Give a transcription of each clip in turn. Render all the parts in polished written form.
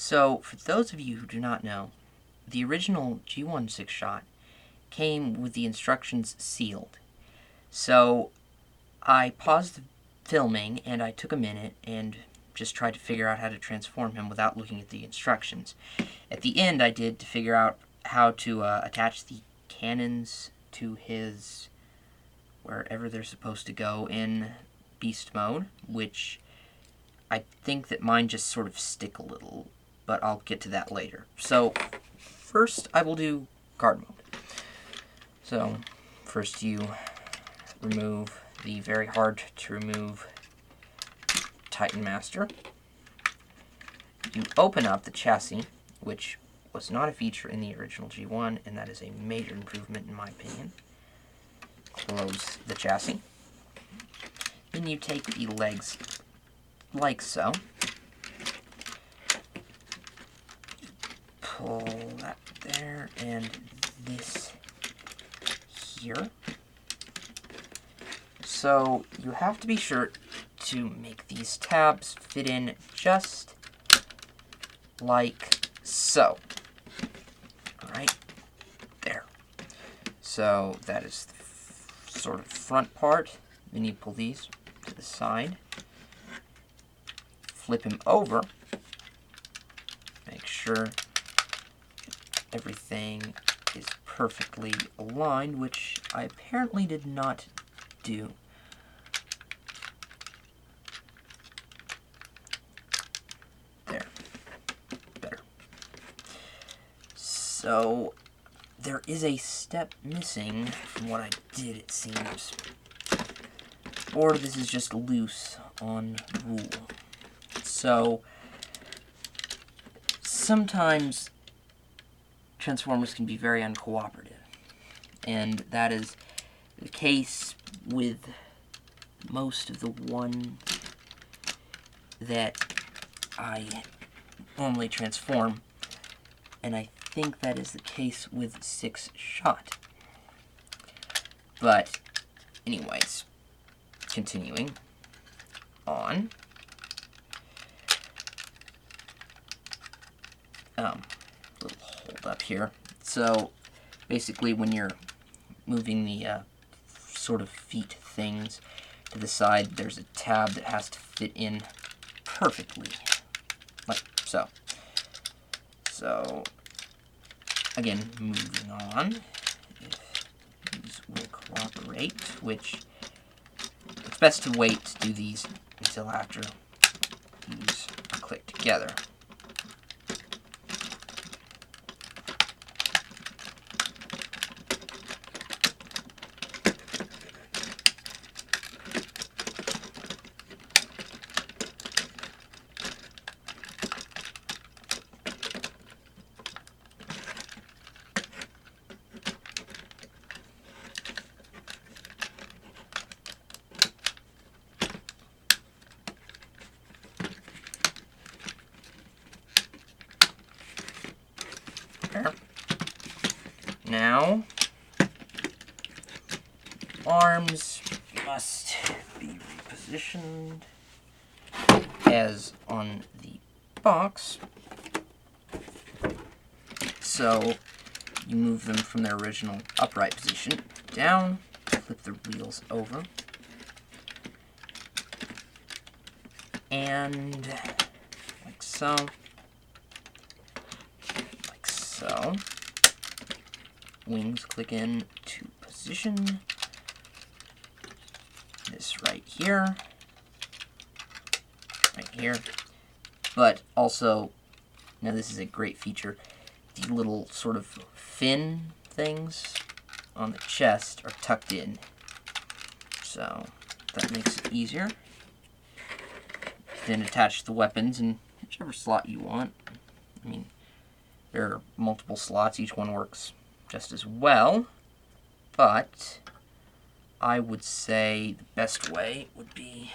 So, for those of you who do not know, the original G1 6-shot came with the instructions sealed. So, I paused the filming and I took a minute and just tried to figure out how to transform him without looking at the instructions. At the end, I did to figure out how to attach the cannons to his wherever they're supposed to go in beast mode, which I think that mine just sort of stick a little, but I'll get to that later. So first I will do guard mode. So first you remove the very hard to remove Titan Master. You open up the chassis, which was not a feature in the original G1, and that is a major improvement in my opinion. Close the chassis. Then you take the legs like so. Pull that there and this here. So you have to be sure to make these tabs fit in just like so. Alright, there. So that is the sort of front part. Then you pull these to the side. Flip him over. Make sure everything is perfectly aligned, which I apparently did not do. There. Better. So, there is a step missing from what I did, it seems. Or this is just loose on rule. So, sometimes Transformers can be very uncooperative. And that is the case with most of the one that I normally transform. And I think that is the case with 6-shot. But, anyways, continuing on. Little hold up here. So, basically when you're moving the sort of feet things to the side, there's a tab that has to fit in perfectly, like so. So, again, moving on, if these will cooperate, which it's best to wait to do these until after these click together. Now, arms must be repositioned as on the box. So, you move them from their original upright position down, flip the wheels over, and like so, like so. Wings click in to position. This right here. Right here. But also, now this is a great feature, the little sort of fin things on the chest are tucked in. So that makes it easier. Then attach the weapons in whichever slot you want. I mean, there are multiple slots, each one works just as well, but I would say the best way would be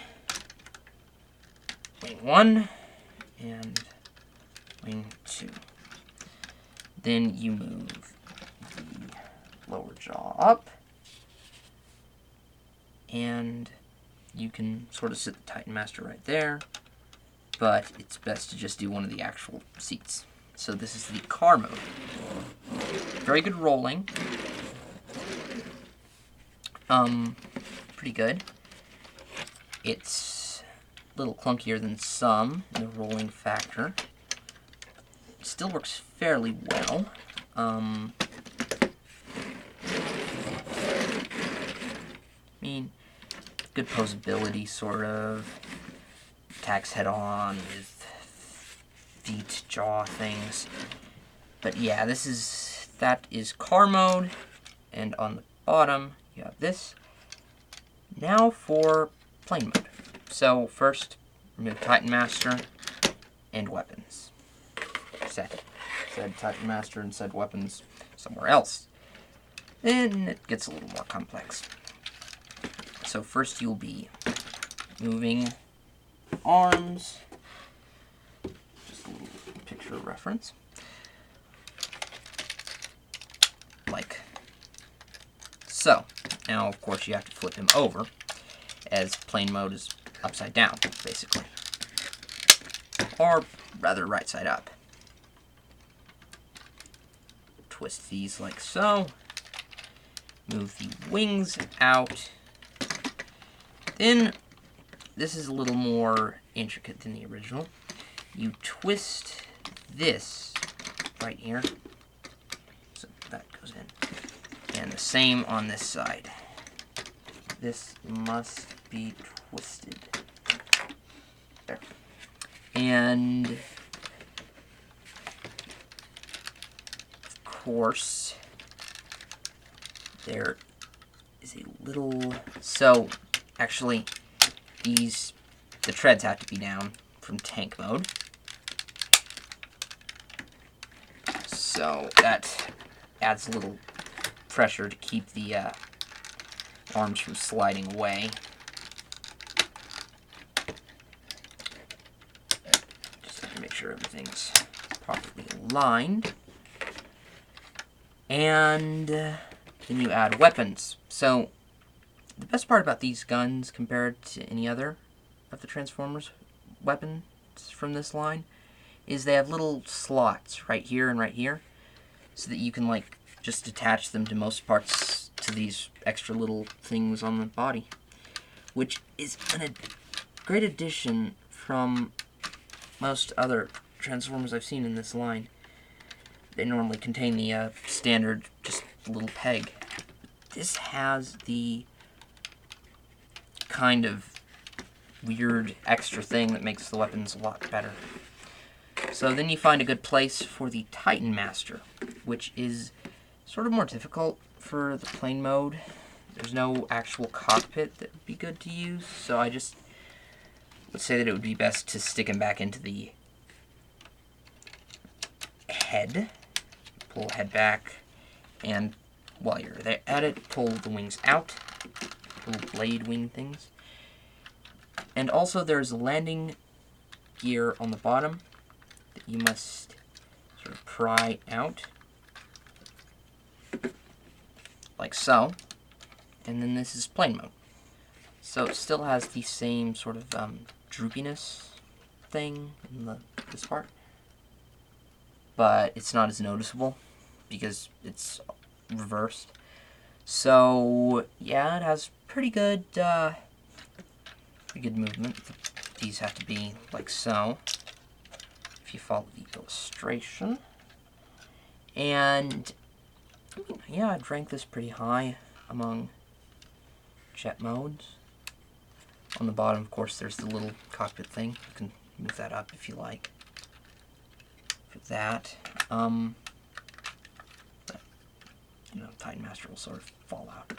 wing 1 and wing 2. Then you move the lower jaw up, and you can sort of sit the Titan Master right there, but it's best to just do one of the actual seats. So this is the car mode. Very good rolling. Pretty good. It's a little clunkier than some in the rolling factor. It still works fairly well. I mean, good posability, sort of. Attacks head on with feet, jaw things. But yeah, that is car mode. And on the bottom, you have this. Now for plane mode. So first, remove Titan Master and weapons. Said Titan Master and said weapons somewhere else. Then it gets a little more complex. So first you'll be moving arms. Just a little picture reference. Like so. Now, of course, you have to flip him over, as plane mode is upside down, basically. Or rather, right side up. Twist these like so. Move the wings out. Then, this is a little more intricate than the original. You twist this right here. So that goes in. And the same on this side. This must be twisted. There. And of course, there is a little... So, actually, the treads have to be down from tank mode. So that adds a little pressure to keep the arms from sliding away. Just have to make sure everything's properly aligned. And then you add weapons. So the best part about these guns compared to any other of the Transformers weapons from this line is they have little slots right here and right here, so that you can like just attach them to most parts to these extra little things on the body, which is a great addition from most other Transformers I've seen in this line. They normally contain the standard just little peg. This has the kind of weird extra thing that makes the weapons a lot better. So then you find a good place for the Titan Master, which is sort of more difficult for the plane mode. There's no actual cockpit that would be good to use, so I just would say that it would be best to stick him back into the head. Pull head back, and while you're there at it, pull the wings out. Little blade wing things. And also there's a landing gear on the bottom that you must sort of pry out. Like so. And then this is plane mode. So it still has the same sort of droopiness thing in this part. But it's not as noticeable because it's reversed. So yeah, it has pretty good movement. These have to be like so, if you follow the illustration. And yeah, I'd rank this pretty high among jet modes. On the bottom, of course, there's the little cockpit thing. You can move that up if you like. For that, but, Titan Master will sort of fall out.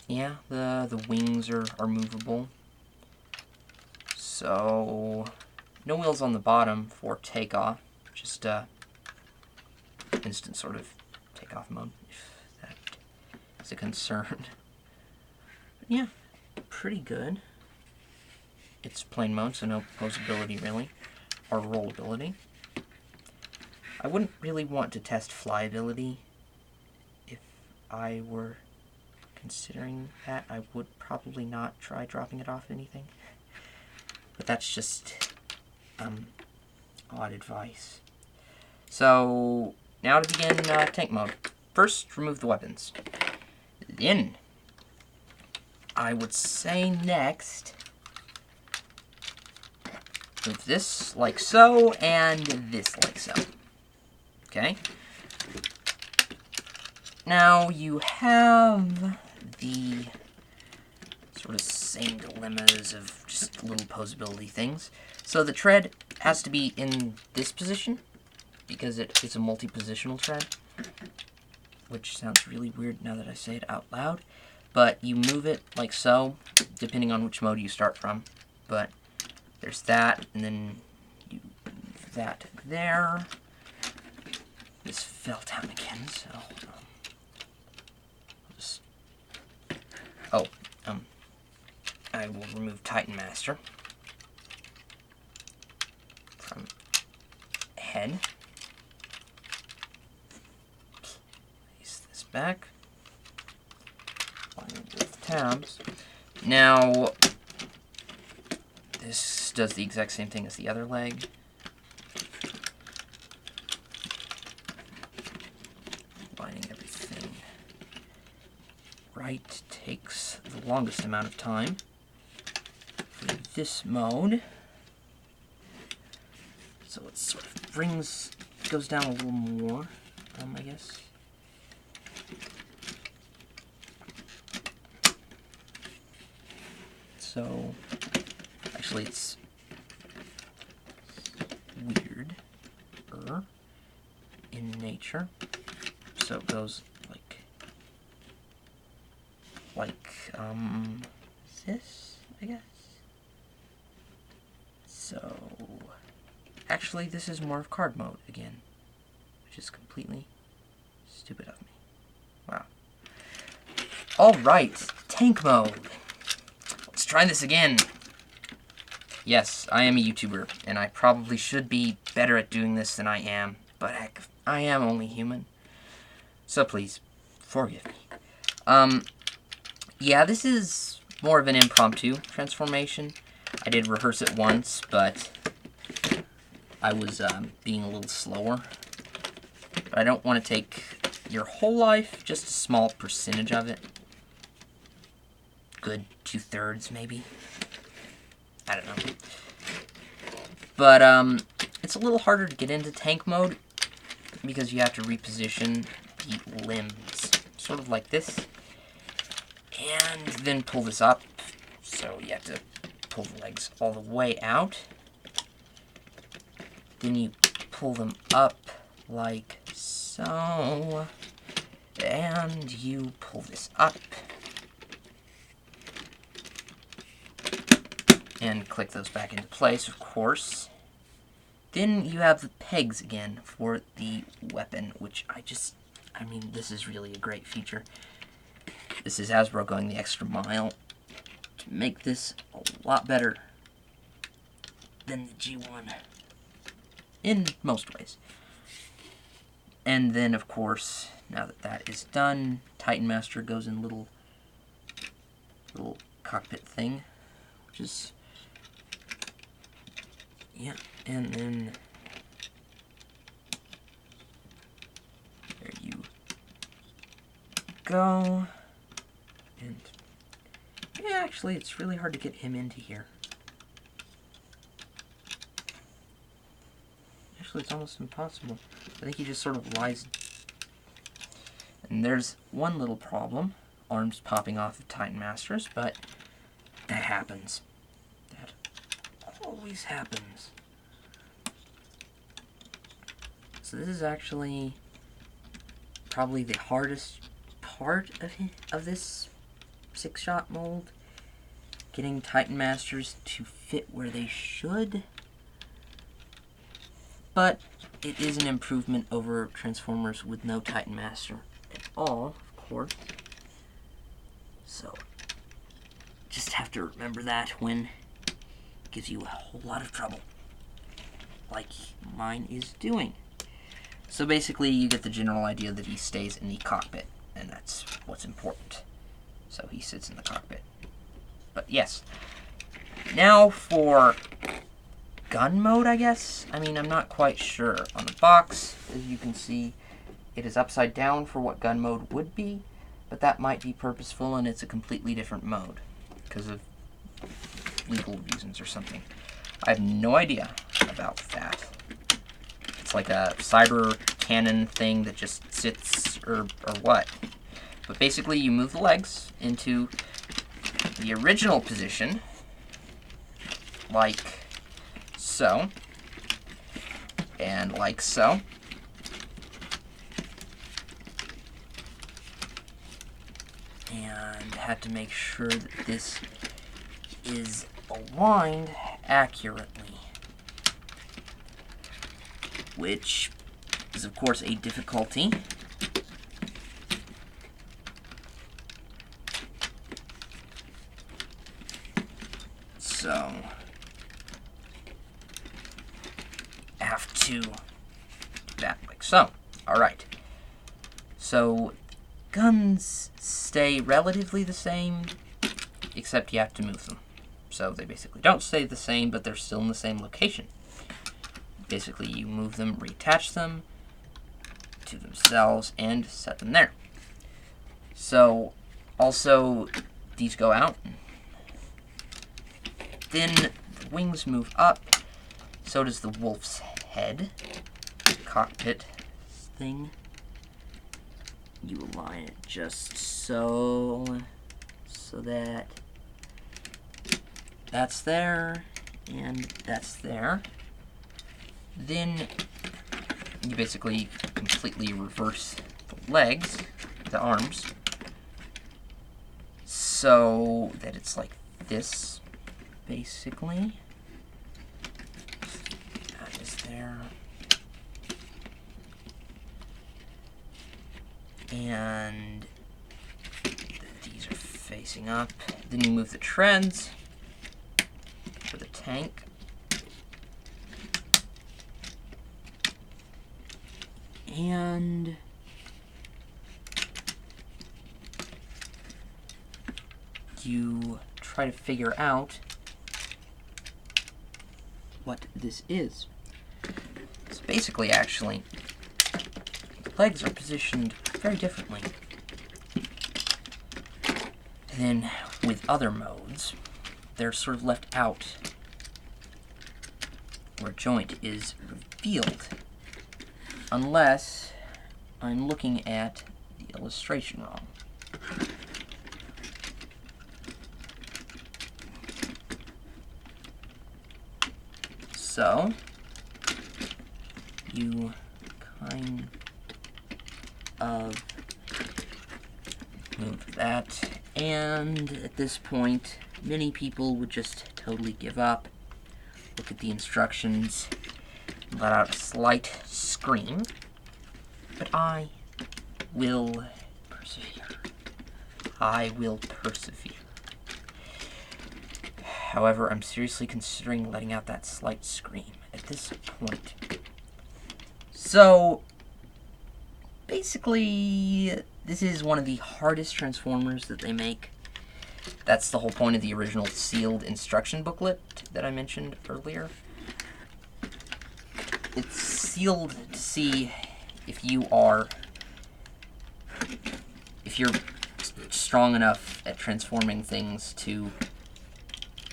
Yeah, the wings are movable. So, no wheels on the bottom for takeoff. Just instant sort of takeoff mode, if that is a concern. But yeah, pretty good. It's plane mode, so no posability really, or rollability. I wouldn't really want to test flyability. If I were considering that, I would probably not try dropping it off anything. but that's just odd advice. So now to begin tank mode. First, remove the weapons. Then, I would say next, move this like so, and this like so. Okay? Now you have the sort of same dilemmas of just little posability things. So the tread has to be in this position, because it's a multi-positional tread, which sounds really weird now that I say it out loud. But you move it like so, depending on which mode you start from. But there's that, and then you move that there. This fell down again, so I'll just... Oh, I will remove Titan Master from head. Place this back. Line it with tabs. Now, this does the exact same thing as the other leg. Lining everything right takes the longest amount of time. For this mode, so it sort of goes down a little more, I guess. So, actually it's weird in nature. So it goes like this, I guess. So, actually this is more of card mode again, which is completely stupid of me. Wow. Alright, tank mode. Let's try this again. Yes, I am a YouTuber, and I probably should be better at doing this than I am, but heck, I am only human. So please, forgive me. Yeah, this is more of an impromptu transformation. I did rehearse it once, but I was being a little slower. But I don't want to take your whole life, just a small percentage of it. Good 2/3 maybe. I don't know. But it's a little harder to get into tank mode because you have to reposition the limbs, sort of like this, and then pull this up. So you have to pull the legs all the way out. Then you pull them up like so, and you pull this up. And click those back into place, of course. Then you have the pegs again for the weapon, which I mean, this is really a great feature. This is Hasbro going the extra mile to make this a lot better than the G1 in most ways. And then, of course, now that that is done, Titan Master goes in little cockpit thing, which is, yeah, and then there you go. And yeah, actually, it's really hard to get him into here. Actually, it's almost impossible. I think he just sort of lies. And there's one little problem. Arms popping off of Titan Masters, but that happens. That always happens. So this is actually probably the hardest part of this 6-shot mold. Getting Titan Masters to fit where they should. But it is an improvement over Transformers with no Titan Master at all, of course. So, just have to remember that when it gives you a whole lot of trouble. Like mine is doing. So basically, you get the general idea that he stays in the cockpit, and that's what's important. So he sits in the cockpit. But yes, now for gun mode, I guess? I mean, I'm not quite sure. On the box, as you can see, it is upside down for what gun mode would be, but that might be purposeful and it's a completely different mode because of legal reasons or something. I have no idea about that. It's like a cyber cannon thing that just sits, or what. But basically, you move the legs into the original position, like so, and like so. And had to make sure that this is aligned accurately, which is of course a difficulty. So have to do that like so. Alright. So guns stay relatively the same, except you have to move them. So they basically don't stay the same, but they're still in the same location. Basically, you move them, reattach them to themselves, and set them there. So, also, these go out. Then the wings move up. So does the wolf's head. Cockpit thing. You align it just so that that's there, and that's there. Then you basically completely reverse the legs, the arms, so that it's like this, basically. That is there. And these are facing up. Then you move the treads for the tank. And you try to figure out what this is. So basically, actually, the legs are positioned very differently than with other modes. They're sort of left out where a joint is revealed, unless I'm looking at the illustration wrong. So, you kind of move that, and at this point, many people would just totally give up, look at the instructions, and let out a slight scream, but I will persevere. I will persevere. However, I'm seriously considering letting out that slight scream at this point. So, basically, this is one of the hardest Transformers that they make. That's the whole point of the original sealed instruction booklet that I mentioned earlier. It's sealed to see if you're strong enough at transforming things to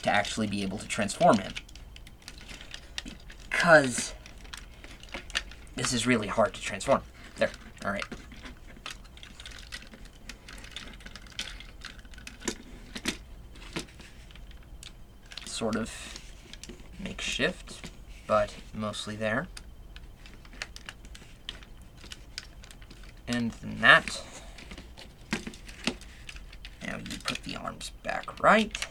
actually be able to transform him. Because this is really hard to transform. There. Alright. Sort of makeshift, but mostly there. And then that. Now you put the arms back right.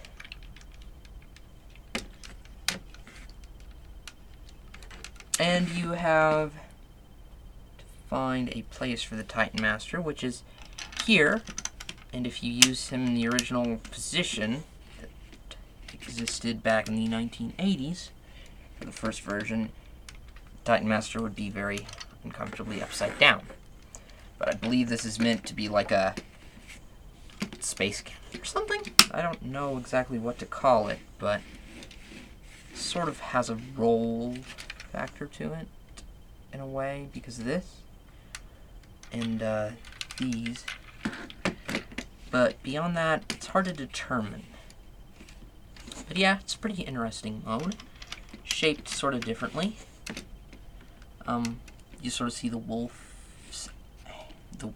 And you have to find a place for the Titan Master, which is here. And if you use him in the original position that existed back in the 1980s, for the first version, Titan Master would be very uncomfortably upside down. But I believe this is meant to be like a space cannon or something? I don't know exactly what to call it, but sort of has a roll factor to it, in a way, because of this, and these. But beyond that, it's hard to determine. But yeah, it's a pretty interesting mode. Shaped sort of differently. You sort of see the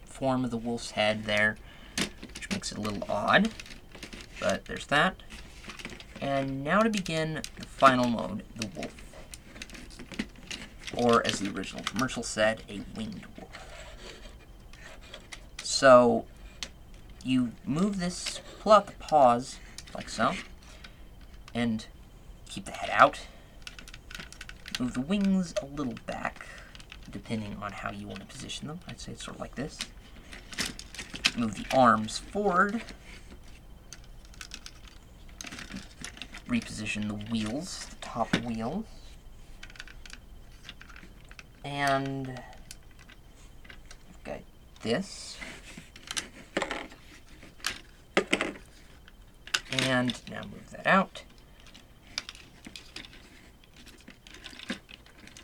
form of the wolf's head there, which makes it a little odd. But there's that. And now to begin the final mode, the wolf. Or, as the original commercial said, a winged wolf. So, you move this, pull out the paws, like so, and keep the head out. Move the wings a little back, depending on how you want to position them. I'd say it's sort of like this. Move the arms forward. Reposition the wheels, the top wheels. And I've got this. And now move that out.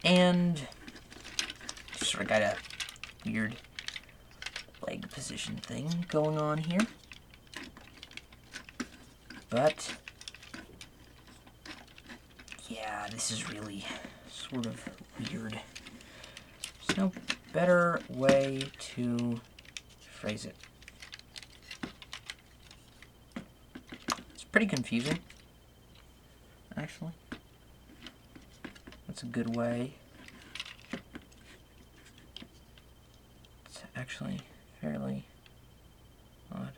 And sort of got a weird leg position thing going on here. But yeah, this is really sort of weird. There's no better way to phrase it. It's pretty confusing, actually. That's a good way. It's actually fairly odd.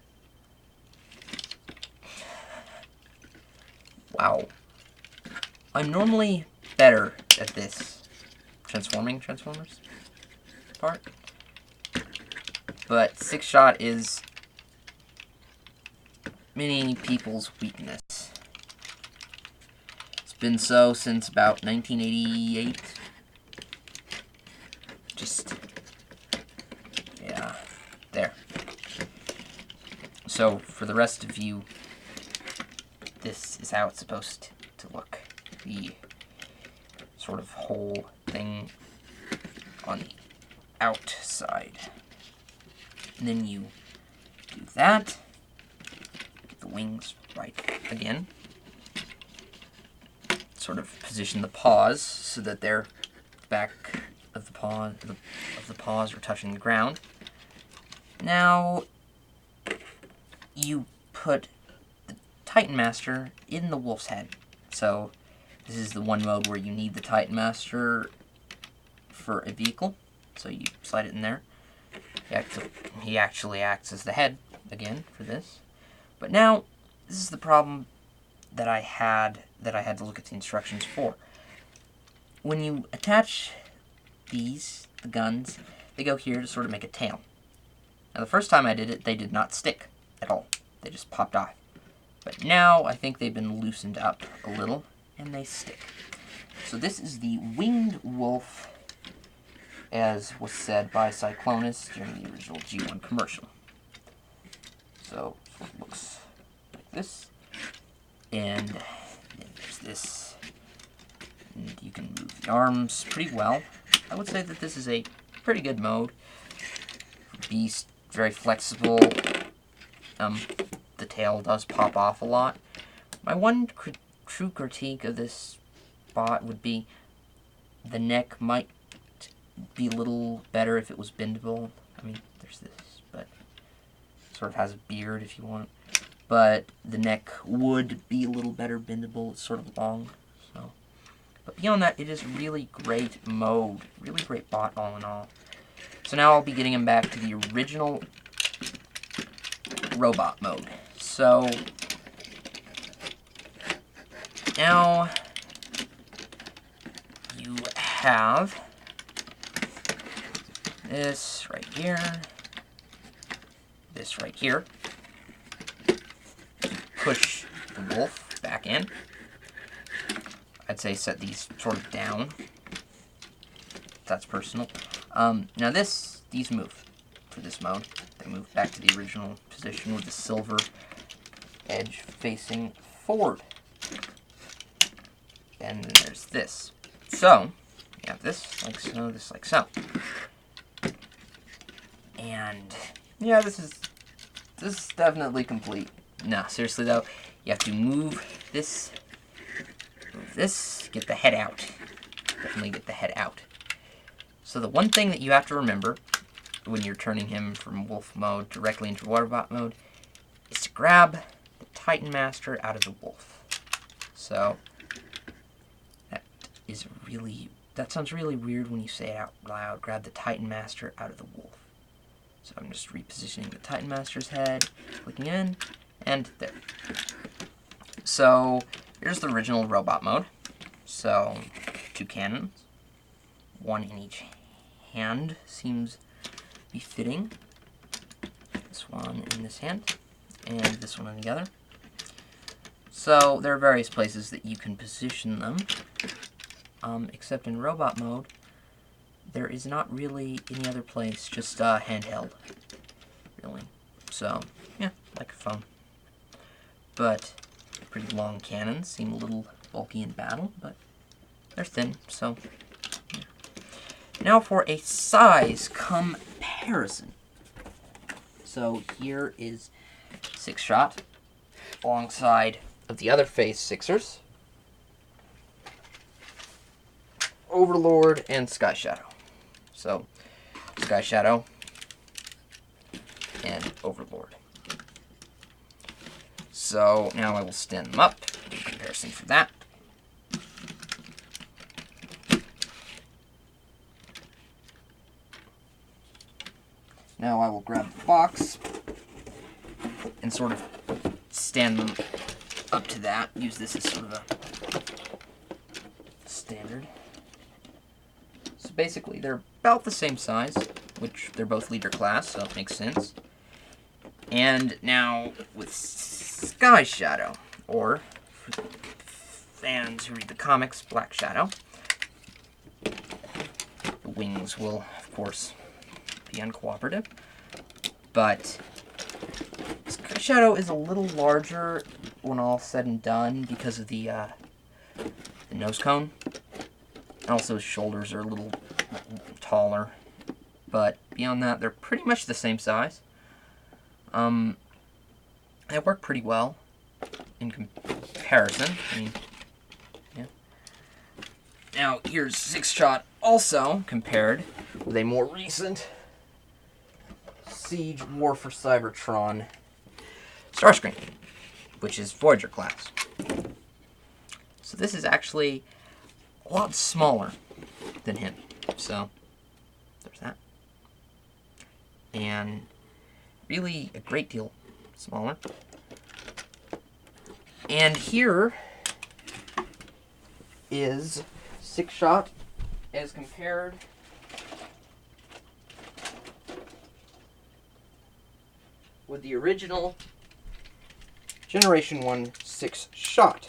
Wow. I'm normally better at this Transformers part, but six shot is many people's weakness. It's been so since about 1988. Just, yeah, there. So, for the rest of you, this is how it's supposed to look. The sort of whole thing on the outside. And then you do that. Get the wings right again. Sort of position the paws so that they're back of the paws are touching the ground. Now you put the Titan Master in the wolf's head. So this is the one mode where you need the Titan Master for a vehicle. So you slide it in there. He actually acts as the head again for this. But now this is the problem that I had to look at the instructions for. When you attach these, the guns, they go here to sort of make a tail. Now the first time I did it, they did not stick at all. They just popped off. But now I think they've been loosened up a little, and they stick. So this is the winged wolf, as was said by Cyclonus during the original G1 commercial. So it looks like this. And then there's this. And you can move the arms pretty well. I would say that this is a pretty good mode. Beast, very flexible. The tail does pop off a lot. My one true critique of this bot would be the neck might be a little better if it was bendable. I mean, there's this, but it sort of has a beard if you want. But the neck would be a little better bendable. It's sort of long. So, but beyond that, it is a really great mode. Really great bot all in all. So now I'll be getting him back to the original robot mode. So now you have this right here, this right here. Push the wolf back in. I'd say set these sort of down. That's personal. Now these move for this mode. They move back to the original position with the silver edge facing forward. And then there's this. So, you have this like so, this like so. And, yeah, this is definitely complete. No, seriously though, you have to move this, get the head out. Definitely get the head out. So the one thing that you have to remember when you're turning him from wolf mode directly into waterbot mode is to grab the Titan Master out of the wolf. So that sounds really weird when you say it out loud. Grab the Titan Master out of the wolf. So I'm just repositioning the Titan Master's head, clicking in, and there. So here's the original robot mode. So 2 cannons, 1 in each hand seems befitting. This one in this hand, and this one in the other. So there are various places that you can position them, except in robot mode, there is not really any other place, just handheld, really. So, yeah, like a phone. But pretty long cannons, seem a little bulky in battle, but they're thin, so yeah. Now for a size comparison. So here is 6-shot alongside of the other Phase 6ers, Overlord and Sky Shadow. So, Sky Shadow and Overlord. So, now I will stand them up in comparison for that. Now I will grab the box and sort of stand them up to that. Use this as sort of a standard. So basically, they're about the same size, which they're both leader class, so it makes sense. And now with Sky Shadow, or for fans who read the comics, Black Shadow, the wings will, of course, be uncooperative, but Sky Shadow is a little larger when all said and done because of the nose cone. And also his shoulders are a little taller, but beyond that, they're pretty much the same size. They work pretty well in comparison. I mean, yeah. Now here's 6-shot also compared with a more recent Siege War for Cybertron Starscream, which is Voyager class. So this is actually a lot smaller than him. So there's that. And really a great deal smaller. And here is 6-shot as compared with the original Generation 1 6-shot,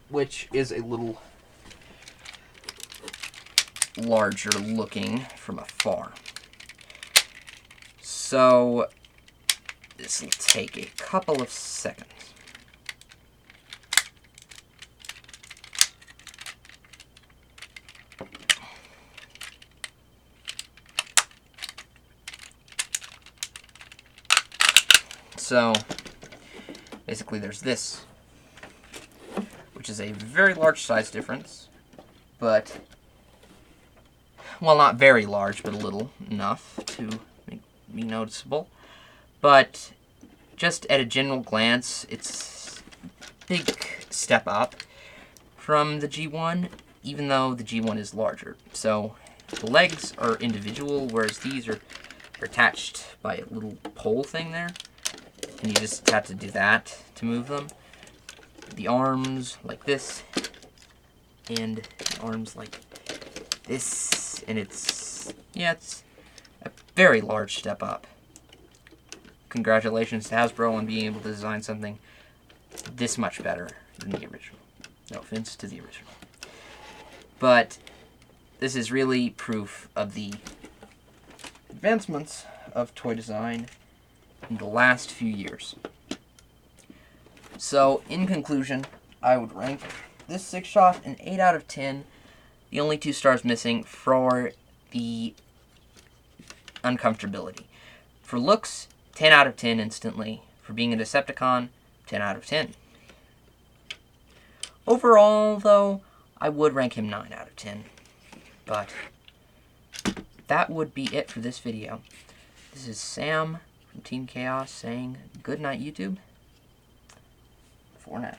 which is a little larger looking from afar. So this will take a couple of seconds. So basically there's this, which is a very large size difference, but, well, not very large, but a little enough to make me noticeable. But just at a general glance, it's a big step up from the G1, even though the G1 is larger. So the legs are individual, whereas these are attached by a little pole thing there. And you just have to do that to move them. The arms like this, and the arms like this, and it's a very large step up. Congratulations to Hasbro on being able to design something this much better than the original. No offense to the original. But this is really proof of the advancements of toy design in the last few years. So, in conclusion, I would rank this 6-shot an 8 out of 10. The only 2 stars missing for the uncomfortability. For looks, 10 out of 10 instantly. For being a Decepticon, 10 out of 10. Overall, though, I would rank him 9 out of 10. But that would be it for this video. This is Sam from Team Chaos saying good night, YouTube. For now.